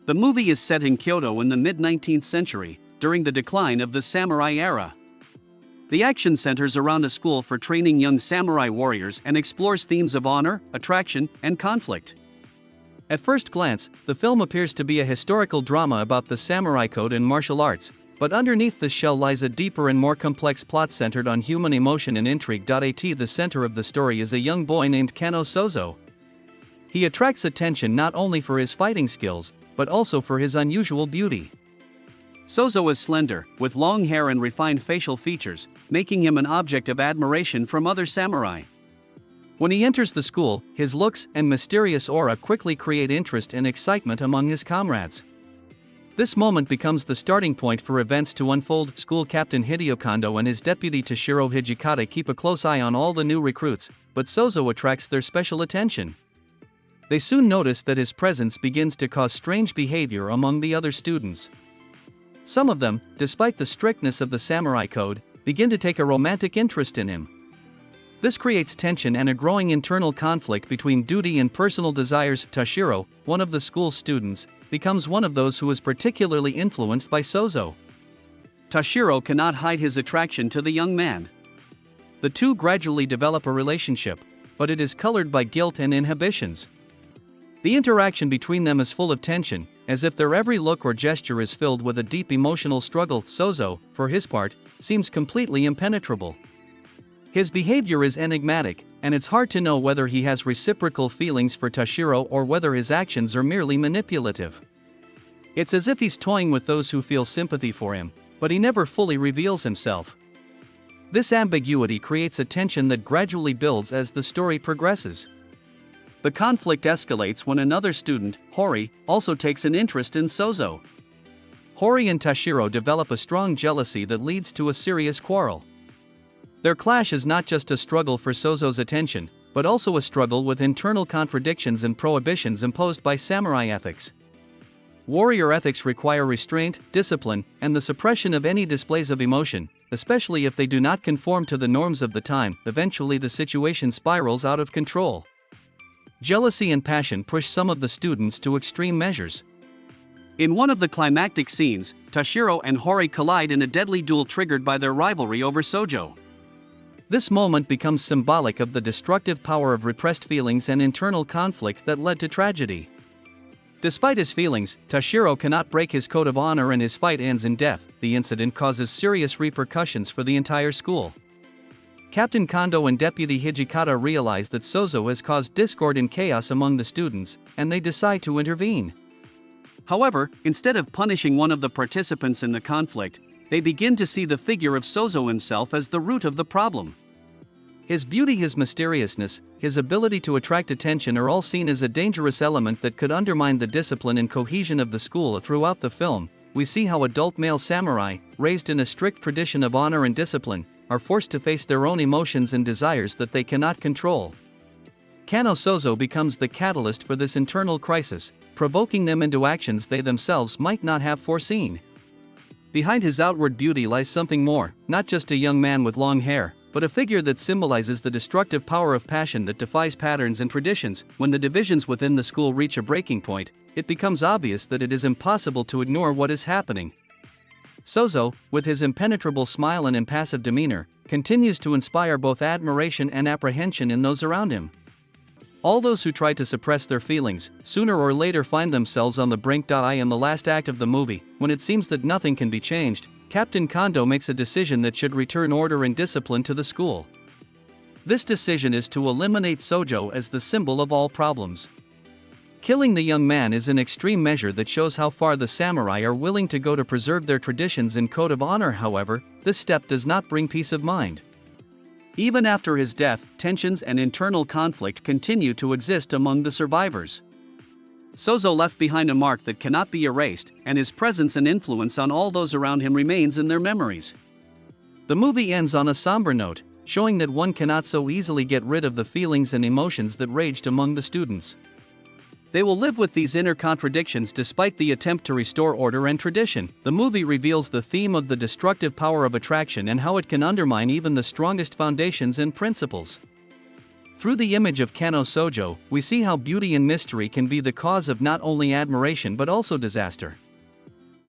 The movie is set in Kyoto in the mid-19th century, during the decline of the samurai era. The action centers around a school for training young samurai warriors and explores themes of honor, attraction, and conflict. At first glance, the film appears to be a historical drama about the samurai code and martial arts, but underneath this shell lies a deeper and more complex plot centered on human emotion and intrigue. At the center of the story is a young boy named Kano Sozo. He attracts attention not only for his fighting skills, but also for his unusual beauty. Sozo is slender, with long hair and refined facial features, making him an object of admiration from other samurai. When he enters the school, his looks and mysterious aura quickly create interest and excitement among his comrades. This moment becomes the starting point for events to unfold. School captain Hideo Kondo and his deputy Toshiro Hijikata keep a close eye on all the new recruits, but Sozo attracts their special attention. They soon notice that his presence begins to cause strange behavior among the other students. Some of them, despite the strictness of the samurai code, begin to take a romantic interest in him. This creates tension and a growing internal conflict between duty and personal desires. Toshiro, one of the school's students, becomes one of those who is particularly influenced by Sozo. Toshiro cannot hide his attraction to the young man. The two gradually develop a relationship, but it is colored by guilt and inhibitions. The interaction between them is full of tension, as if their every look or gesture is filled with a deep emotional struggle. Sozo, for his part, seems completely impenetrable. His behavior is enigmatic, and it's hard to know whether he has reciprocal feelings for Toshiro or whether his actions are merely manipulative. It's as if he's toying with those who feel sympathy for him, but he never fully reveals himself. This ambiguity creates a tension that gradually builds as the story progresses. The conflict escalates when another student, Hori, also takes an interest in Sozo. Hori and Toshiro develop a strong jealousy that leads to a serious quarrel. Their clash is not just a struggle for Sozo's attention, but also a struggle with internal contradictions and prohibitions imposed by samurai ethics. Warrior ethics require restraint, discipline, and the suppression of any displays of emotion, especially if they do not conform to the norms of the time. Eventually, the situation spirals out of control. Jealousy and passion push some of the students to extreme measures. In one of the climactic scenes, Toshiro and Hori collide in a deadly duel triggered by their rivalry over Sojo. This moment becomes symbolic of the destructive power of repressed feelings and internal conflict that led to tragedy. Despite his feelings, Toshiro cannot break his code of honor and his fight ends in death. The incident causes serious repercussions for the entire school. Captain Kondo and Deputy Hijikata realize that Sozo has caused discord and chaos among the students, and they decide to intervene. However, instead of punishing one of the participants in the conflict, they begin to see the figure of Sozo himself as the root of the problem. His beauty, his mysteriousness, his ability to attract attention are all seen as a dangerous element that could undermine the discipline and cohesion of the school. Throughout the film, we see how adult male samurai, raised in a strict tradition of honor and discipline, are forced to face their own emotions and desires that they cannot control. Kano Sozo becomes the catalyst for this internal crisis, provoking them into actions they themselves might not have foreseen. Behind his outward beauty lies something more, not just a young man with long hair, but a figure that symbolizes the destructive power of passion that defies patterns and traditions. When the divisions within the school reach a breaking point, it becomes obvious that it is impossible to ignore what is happening. Sozo, with his impenetrable smile and impassive demeanor, continues to inspire both admiration and apprehension in those around him. All those who try to suppress their feelings, sooner or later find themselves on the brink. In the last act of the movie, when it seems that nothing can be changed, Captain Kondo makes a decision that should return order and discipline to the school. This decision is to eliminate Sojo as the symbol of all problems. Killing the young man is an extreme measure that shows how far the samurai are willing to go to preserve their traditions and code of honor. However, this step does not bring peace of mind. Even after his death, tensions and internal conflict continue to exist among the survivors. Sozo left behind a mark that cannot be erased, and his presence and influence on all those around him remains in their memories. The movie ends on a somber note, showing that one cannot so easily get rid of the feelings and emotions that raged among the students. They will live with these inner contradictions despite the attempt to restore order and tradition. The movie reveals the theme of the destructive power of attraction and how it can undermine even the strongest foundations and principles. Through the image of Kano Sozo, we see how beauty and mystery can be the cause of not only admiration but also disaster.